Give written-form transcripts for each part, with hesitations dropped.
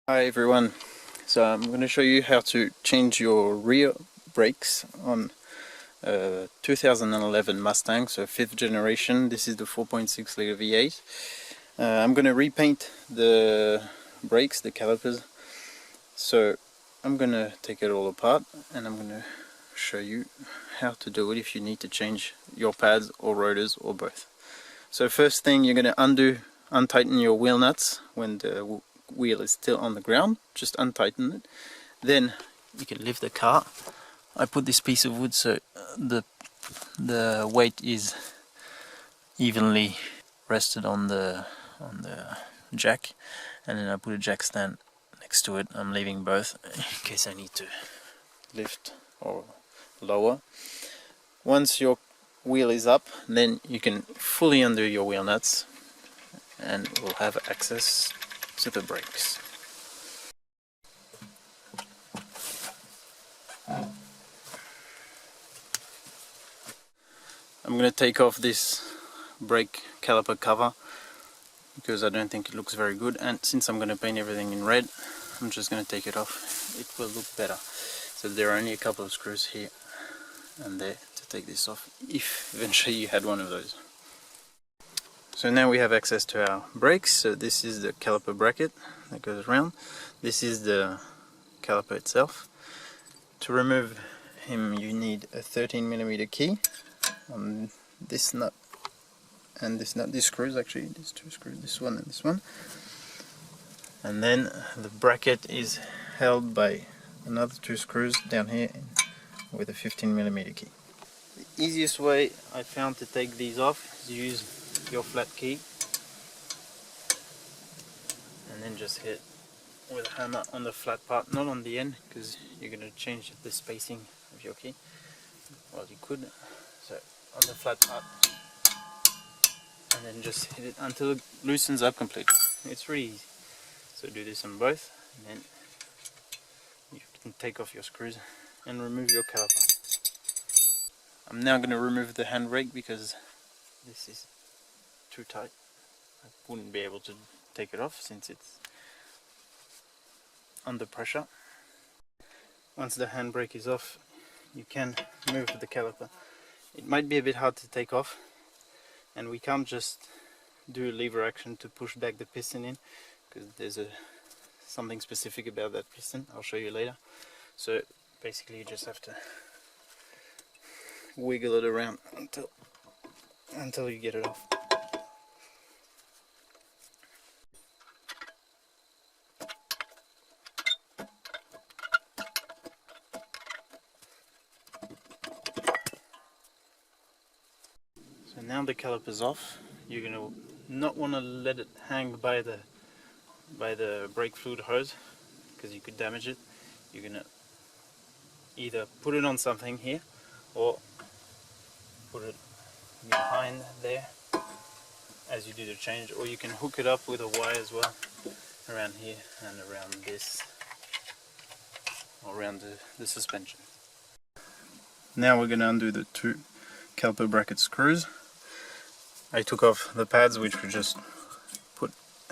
Hi everyone, so I'm going to show you how to change your rear brakes on a 2011 Mustang, so 5th generation. This is the 4.6 liter V8. I'm going to repaint the brakes, the calipers, so I'm going to take it all apart and I'm going to show you how to do it if you need to change your pads or rotors or both. So first thing, you're going to untighten your wheel nuts when the wheel is still on the ground. Just untighten it. Then you can lift the car. I put this piece of wood so the weight is evenly rested on the jack, and then I put a jack stand next to it. I'm leaving both in case I need to lift or lower. Once your wheel is up, then you can fully undo your wheel nuts and we'll have access to the brakes. I'm going to take off this brake caliper cover because I don't think it looks very good, and since I'm going to paint everything in red, I'm just going to take it off. It will look better. So there are only a couple of screws here and there to take this off if eventually you had one of those. So now we have access to our brakes. So this is the caliper bracket that goes around. This is the caliper itself. To remove him you need a 13mm key on this nut and this nut. These screws, actually, these two screws, this one and this one. And then the bracket is held by another two screws down here with a 15mm key. The easiest way I found to take these off is use your flat key and then just hit with a hammer on the flat part, not on the end, because you're going to change the spacing of your key. Well, you could. So on the flat part, and then just hit it until it loosens up completely. It's really easy. So do this on both, and then you can take off your screws and remove your caliper. I'm now going to remove the handbrake because this is too tight. I wouldn't be able to take it off since it's under pressure. Once the handbrake is off, you can move the caliper. It might be a bit hard to take off, and we can't just do a lever action to push back the piston in, because there's something specific about that piston. I'll show you later. So basically you just have to wiggle it around until you get it off. So now the caliper's off. You're gonna not want to let it hang by the brake fluid hose, because you could damage it. You're gonna either put it on something here or put it behind there as you do the change, or you can hook it up with a wire as well around here and around this, or around the suspension. Now we're going to undo the two caliper bracket screws. I took off the pads, which were just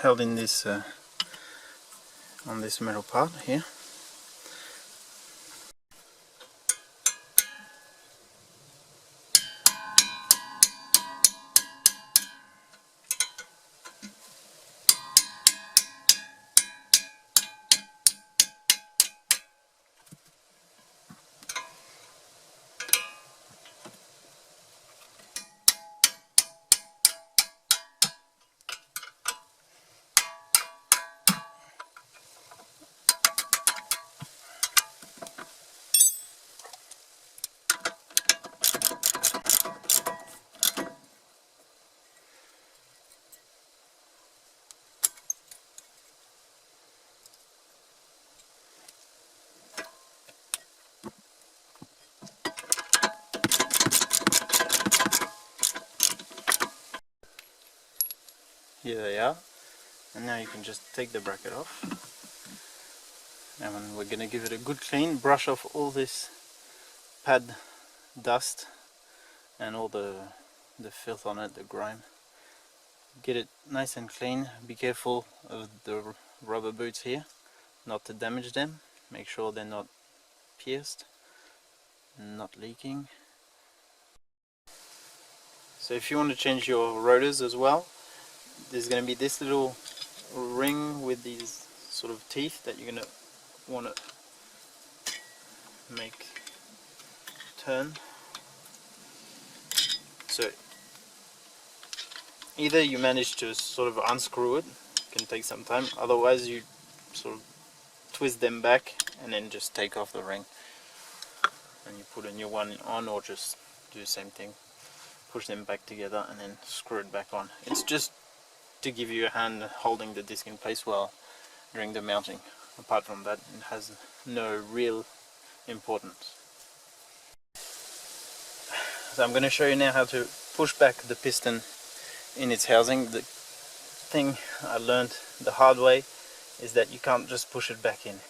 held in this on this metal part here. Here they are, and now you can just take the bracket off, and we're going to give it a good clean, brush off all this pad dust and all the filth on it, the grime. Get it nice and clean. Be careful of the rubber boots here, not to damage them. Make sure they're not pierced, not leaking. So if you want to change your rotors as well, there's going to be this little ring with these sort of teeth that you're going to want to make turn. So either you manage to sort of unscrew it, can take some time, otherwise you sort of twist them back and then just take off the ring and you put a new one on, or just do the same thing, push them back together and then screw it back on. It's just to give you a hand holding the disc in place while during the mounting. Apart from that, it has no real importance. So I'm going to show you now how to push back the piston in its housing. The thing I learned the hard way is that you can't just push it back in.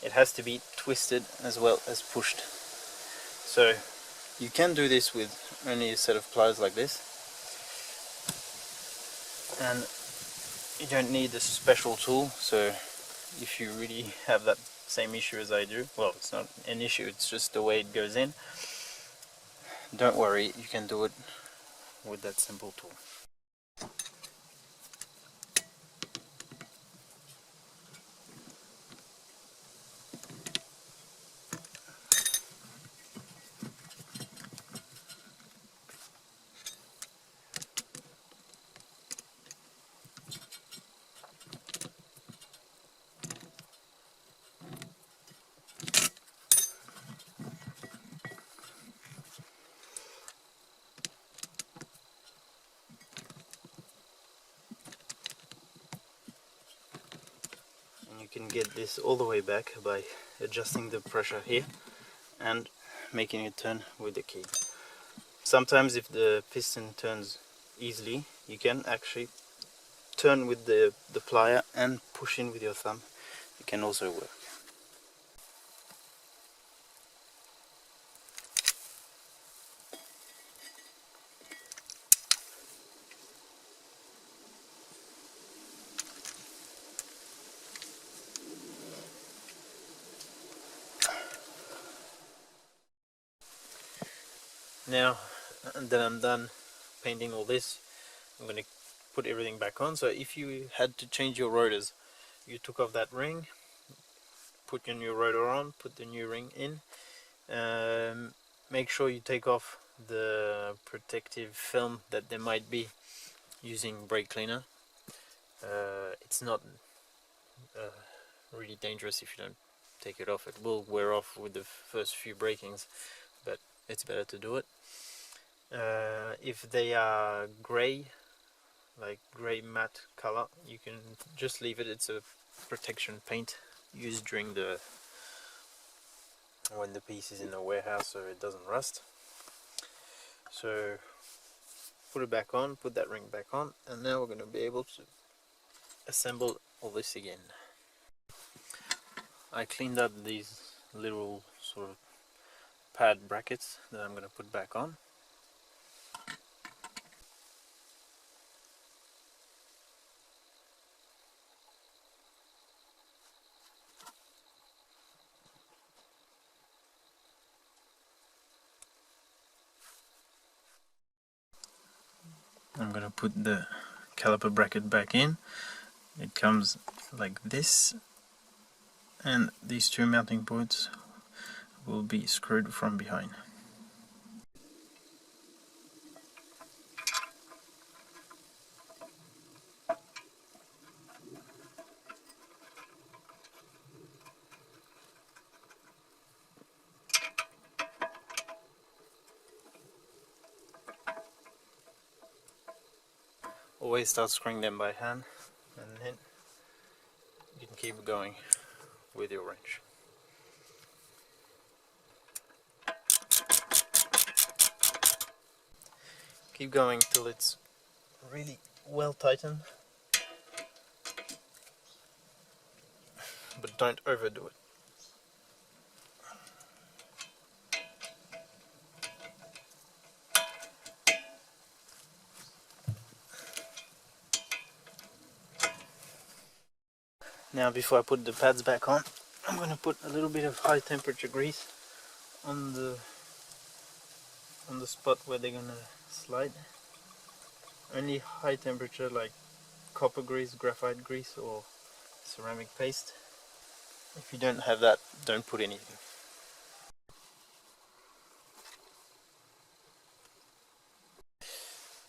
It has to be twisted as well as pushed. So you can do this with only a set of pliers like this, and you don't need a special tool. So if you really have that same issue as I do, well, it's not an issue, it's just the way it goes in, don't worry, you can do it with that simple tool. You can get this all the way back by adjusting the pressure here and making it turn with the key. Sometimes if the piston turns easily, you can actually turn with the plier and push in with your thumb. It can also work. Now that I'm done painting all this, I'm going to put everything back on. So if you had to change your rotors, you took off that ring, put your new rotor on, put the new ring in. Make sure you take off the protective film that there might be using brake cleaner. It's not really dangerous if you don't take it off. It will wear off with the first few brakings, but it's better to do it. If they are grey, like grey matte color, you can just leave it. It's a protection paint used during when the piece is in the warehouse, so it doesn't rust. So put it back on, put that ring back on, and now we're going to be able to assemble all this again. I cleaned up these little sort of pad brackets that I'm going to put back on. I'm going to put the caliper bracket back in. It comes like this, and these two mounting points will be screwed from behind. Always start screwing them by hand, and then you can keep going with your wrench. Keep going till it's really well tightened, but don't overdo it. Now before I put the pads back on, I'm going to put a little bit of high temperature grease on the spot where they're going to slide. Only high temperature like copper grease, graphite grease or ceramic paste. If you don't have that, don't put anything.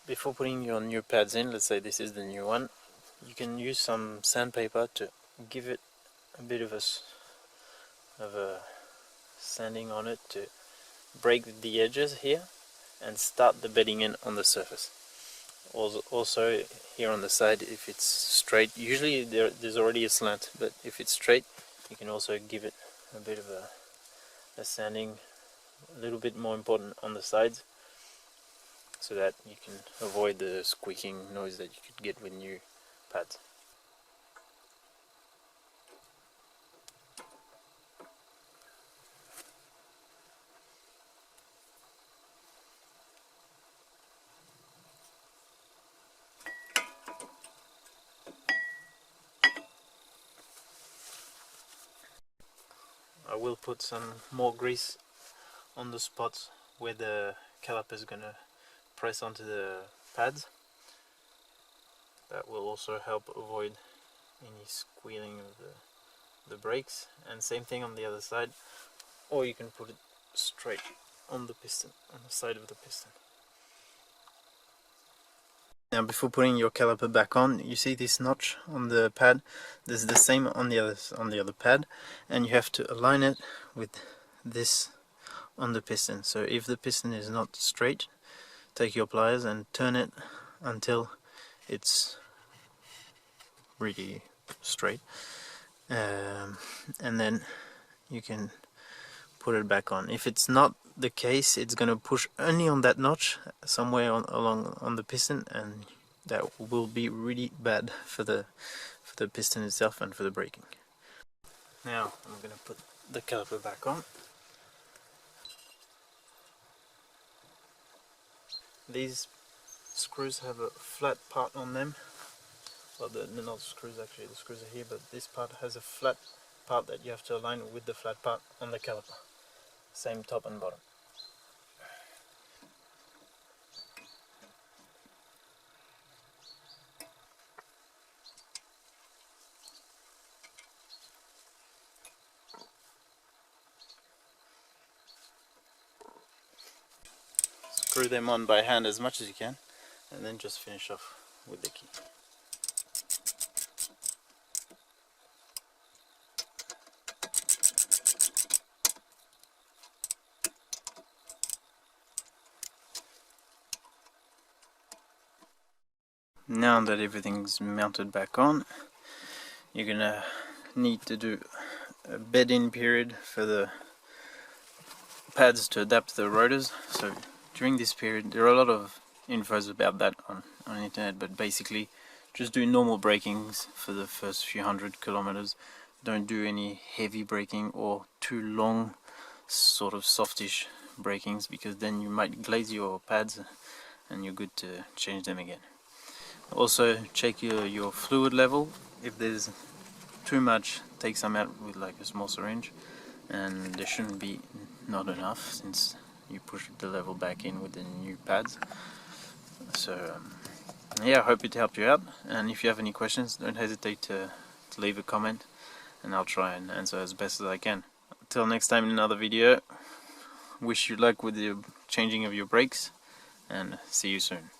Before putting your new pads in, let's say this is the new one, you can use some sandpaper to give it a bit of a sanding on it to break the edges here and start the bedding in on the surface. Also here on the side, if it's straight, usually there's already a slant, but if it's straight you can also give it a bit of a sanding, a little bit more important on the sides, so that you can avoid the squeaking noise that you could get with new pads. I will put some more grease on the spots where the caliper is going to press onto the pads. That will also help avoid any squealing of the brakes, and same thing on the other side, or you can put it straight on the piston, on the side of the piston. Now before putting your caliper back on, you see this notch on the pad. There's the same on the other pad, and you have to align it with this on the piston. So if the piston is not straight, take your pliers and turn it until it's really straight, and then you can put it back on. If it's not the case, it's going to push only on that notch somewhere along on the piston, and that will be really bad for the piston itself and for the braking. Now I'm going to put the caliper back on. These screws have a flat part on them. Well, they're not screws actually, the screws are here, but this part has a flat part that you have to align with the flat part on the caliper. Same top and bottom. Screw them on by hand as much as you can, and then just finish off with the key. Now that everything's mounted back on, you're gonna need to do a bed-in period for the pads to adapt to the rotors. So during this period, there are a lot of infos about that on the internet, but basically just do normal brakings for the first few 100 kilometers. Don't do any heavy braking or too long sort of softish brakings, because then you might glaze your pads and you're good to change them again. Also check your fluid level. If there's too much, take some out with like a small syringe, and there shouldn't be not enough since you push the level back in with the new pads. So yeah, I hope it helped you out, and if you have any questions, don't hesitate to leave a comment and I'll try and answer as best as I can. Until next time in another video, wish you luck with the changing of your brakes, and see you soon.